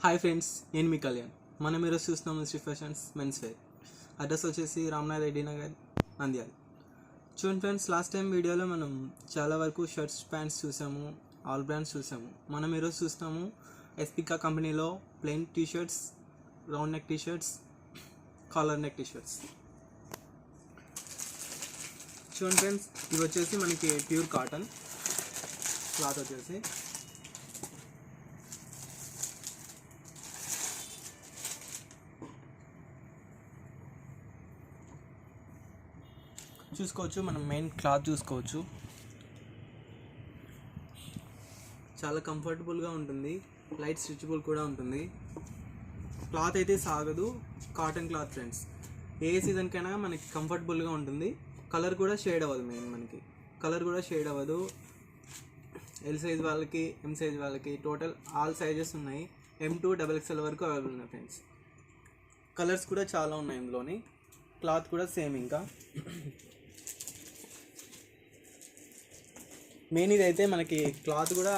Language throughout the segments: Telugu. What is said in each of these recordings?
హాయ్ ఫ్రెండ్స్, నేను మీ కళ్యాణ్. మనం ఈరోజు చూస్తున్నాము Sri fashions men's wear. Address వచ్చేసి రామనాథ్ రెడ్డి నగర్, నంద్యాల. చూడండి ఫ్రెండ్స్, లాస్ట్ టైం వీడియోలో మనం చాలా వరకు షర్ట్స్, ప్యాంట్స్ చూసాము, ఆల్ బ్రాండ్స్ చూసాము. మనం ఈరోజు చూస్తాము ఎస్పికా కంపెనీలో plain T-shirts, round neck T-shirts, collar neck T-shirts. చూడండి ఫ్రెండ్స్, ఇవి వచ్చేసి మనకి ప్యూర్ కాటన్ క్లాత్ వచ్చేసి. చూసుకోవచ్చు, మనం మెయిన్ క్లాత్ చూసుకోవచ్చు. చాలా కంఫర్టబుల్గా ఉంటుంది, లైట్ స్ట్రెచబుల్ కూడా ఉంటుంది. క్లాత్ అయితే సాగదు, కాటన్ క్లాత్ ఫ్రెండ్స్. ఏ సీజన్కైనా మనకి కంఫర్టబుల్గా ఉంటుంది. కలర్ కూడా షేడ్ అవ్వదు, మెయిన్ మనకి కలర్ కూడా షేడ్ అవ్వదు. ఎల్ సైజ్ వాళ్ళకి, ఎం సైజ్ వాళ్ళకి టోటల్ ఆల్ సైజెస్ ఉన్నాయి. M2 XXL వరకు అవైలబుల్ ఉన్నాయి ఫ్రెండ్స్. కలర్స్ కూడా చాలా ఉన్నాయి ఇందులోని. క్లాత్ కూడా సేమ్. ఇంకా మెయిన్ ఇది అయితే మనకి క్లాత్ కూడా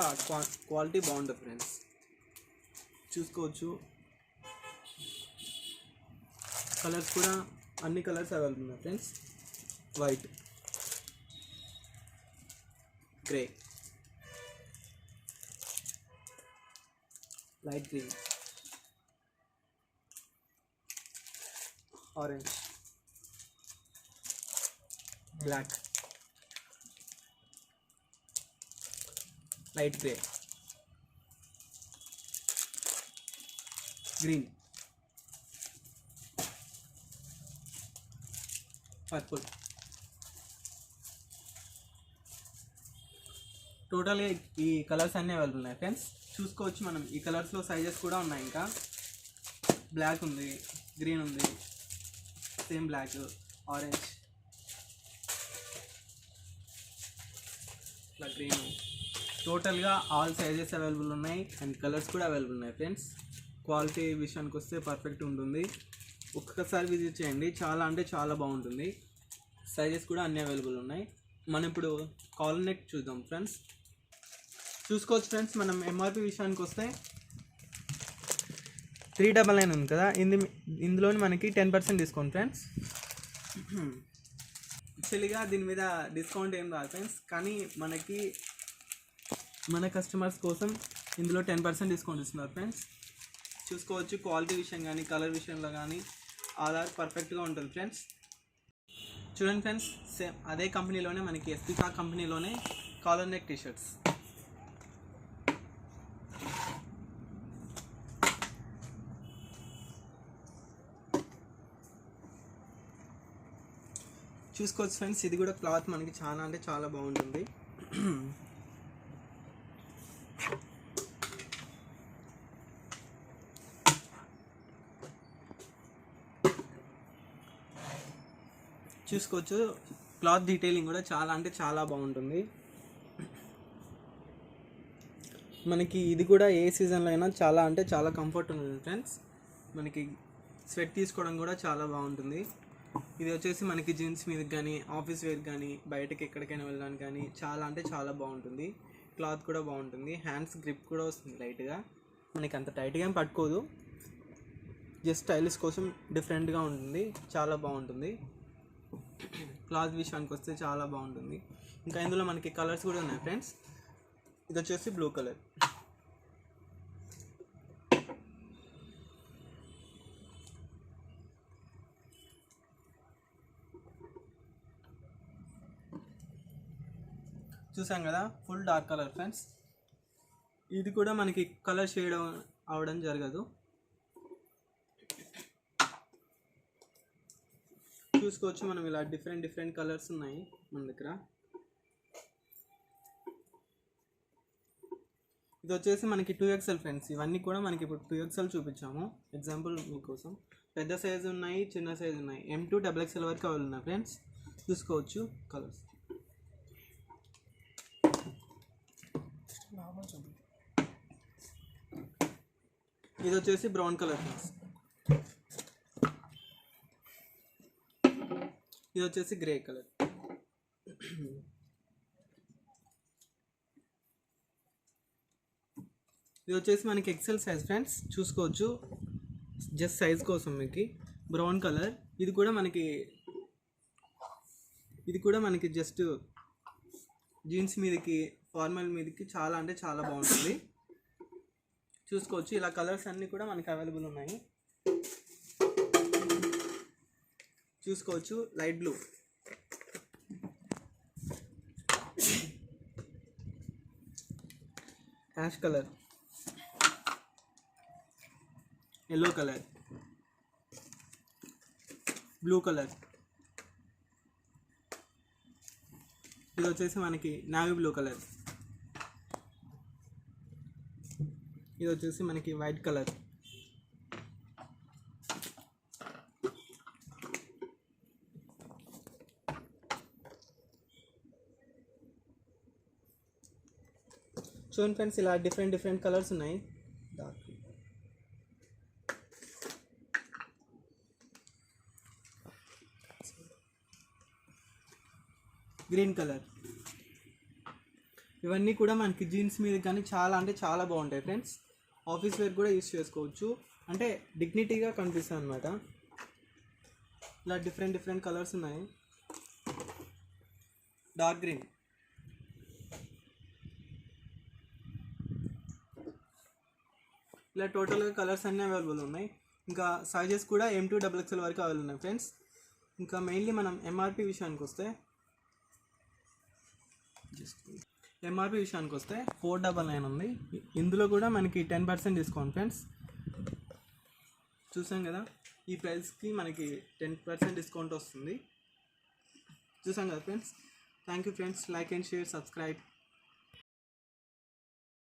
క్వాలిటీ బాగుంటుంది ఫ్రెండ్స్. చూసుకోవచ్చు, కలర్స్ కూడా అన్ని కలర్స్ అవైలబుల్ ఉన్నాయి friends. White, grey, light green, orange, black, light grey, green, purple. టోటల్గా ఈ కలర్స్ అన్నీ అవైలబుల్ ఉన్నాయి ఫ్రెండ్స్. చూసుకోవచ్చు, మనం ఈ కలర్స్లో సైజెస్ కూడా ఉన్నాయి. ఇంకా బ్లాక్ ఉంది, గ్రీన్ ఉంది, సేమ్ బ్లాక్, ఆరెంజ్, ఇట్లా గ్రీన్. టోటల్గా ఆల్ సైజెస్ అవైలబుల్ ఉన్నాయి అండ్ కలర్స్ కూడా అవైలబుల్ ఉన్నాయి ఫ్రెండ్స్. క్వాలిటీ విషయానికి వస్తే పర్ఫెక్ట్ ఉంటుంది. ఒక్కసారి విజిట్ చేయండి, చాలా అంటే చాలా బాగుంటుంది. సైజెస్ కూడా అన్నీ అవైలబుల్ ఉన్నాయి. మనం ఇప్పుడు కాలర్ నెక్ చూద్దాం ఫ్రెండ్స్. చూసుకోవచ్చు ఫ్రెండ్స్, మనం ఎంఆర్పి విషయానికి వస్తే 399 ఉంది కదా, ఇందులోని మనకి 10% డిస్కౌంట్ ఫ్రెండ్స్. యాక్చువల్గా దీని మీద డిస్కౌంట్ ఏం రాదు ఫ్రెండ్స్, కానీ మన కస్టమర్స్ కోసం ఇందులో 10% డిస్కౌంట్ ఇస్తున్నారు ఫ్రెండ్స్. చూసుకోవచ్చు, క్వాలిటీ విషయం కానీ, కలర్ విషయంలో కానీ ఆధార్ పర్ఫెక్ట్గా ఉంటుంది ఫ్రెండ్స్. చూడండి ఫ్రెండ్స్, సేమ్ అదే కంపెనీలోనే మనకి ఎస్పికా కంపెనీలోనే కాలర్ నెక్ టీషర్ట్స్. చూసుకోవచ్చు ఫ్రెండ్స్, ఇది కూడా క్లాత్ మనకి చాలా అంటే చాలా బాగుంటుంది. చూసుకోవచ్చు, క్లాత్ డీటెయిలింగ్ కూడా చాలా అంటే చాలా బాగుంటుంది. మనకి ఇది కూడా ఏ సీజన్లో అయినా చాలా అంటే చాలా కంఫర్ట్ ఉంటుంది ఫ్రెండ్స్. మనకి స్వెట్ తీసుకోవడం కూడా చాలా బాగుంటుంది. ఇది వచ్చేసి మనకి జీన్స్ మీదకి కానీ, ఆఫీస్ వేర్ కానీ, బయటకి ఎక్కడికైనా వెళ్ళడానికి కానీ చాలా అంటే చాలా బాగుంటుంది. క్లాత్ కూడా బాగుంటుంది. హ్యాండ్స్ గ్రిప్ కూడా వస్తుంది లైట్గా. మనకి అంత టైట్గా ఏం పట్టుకోదు, జస్ట్ స్టైలిష్ కోసం డిఫరెంట్గా ఉంటుంది, చాలా బాగుంటుంది. క్లాత్ విషయానికి వస్తే చాలా బాగుంటుంది. ఇంకా ఇందులో మనకి కలర్స్ కూడా ఉన్నాయి ఫ్రెండ్స్. ఇది వచ్చేసి బ్లూ కలర్, చూసాం కదా, ఫుల్ డార్క్ కలర్ ఫ్రెండ్స్. ఇది కూడా మనకి కలర్ షేడ్ అవడం జరగదు. చూసుకోవచ్చు, మనం ఇలా డిఫరెంట్ కలర్స్ ఉన్నాయి మన దగ్గర. ఇది వచ్చేసి మనకి 2XL ఫ్రెండ్స్. ఇవన్నీ కూడా మనకి ఇప్పుడు 2XL చూపించాము ఎగ్జాంపుల్ మీకోసం. పెద్ద సైజు ఉన్నాయి, చిన్న సైజు ఉన్నాయి. M2 XXL వరకు అవైలబుల్ ఉన్నాయి ఫ్రెండ్స్. చూసుకోవచ్చు కలర్స్. ఇది వచ్చేసి బ్రౌన్ కలర్ ఫ్రెండ్స్. ఇది వచ్చేసి గ్రే కలర్. ఇది వచ్చేసి మనకి ఎక్సెల్ సైజ్ ఫ్రెండ్స్, చూసుకోవచ్చు. జస్ట్ సైజ్ కోసం మీకు బ్రౌన్ కలర్. ఇది కూడా మనకి జస్ట్ జీన్స్ మీదకి, ఫార్మల్ మీదకి చాలా అంటే చాలా బాగుంటుంది. చూసుకోవచ్చు, ఇలా కలర్స్ అన్నీ కూడా మనకి అవైలబుల్ ఉన్నాయి. చూసుకోవచ్చు, light blue, ash colour, yellow colour, blue colour, ఇది వచ్చేసి మనకి నావీ బ్లూ కలర్, ఇది వచ్చేసి మనకి వైట్ కలర్, చూడండి ఫ్రెండ్స్, ఇలా డిఫరెంట్ కలర్స్ ఉన్నాయి. Dark green colour. ఇవన్నీ కూడా మనకి జీన్స్ మీద కానీ చాలా అంటే చాలా బాగుంటాయి ఫ్రెండ్స్. ఆఫీస్ వేర్ కూడా యూస్ చేసుకోవచ్చు, అంటే డిగ్నిటీగా కనిపిస్తుంది అనమాట. ఇలా డిఫరెంట్ కలర్స్ ఉన్నాయి. డార్క్ గ్రీన్, ఇలా టోటల్గా కలర్స్ అన్నీ అవైలబుల్ ఉన్నాయి. ఇంకా సైజెస్ కూడా M2 XXL వరకు అవైలబుల్ ఉన్నాయి ఫ్రెండ్స్. ఇంకా మెయిన్లీ మనం ఎంఆర్పి విషయానికి వస్తే 499 ఉంది. ఇందులో కూడా మనకి 10% డిస్కౌంట్ ఫ్రెండ్స్. చూసాం కదా, ఈ ప్రైస్కి మనకి 10% డిస్కౌంట్ వస్తుంది. చూసాం కదా friends. Thank you friends. Like and share, subscribe.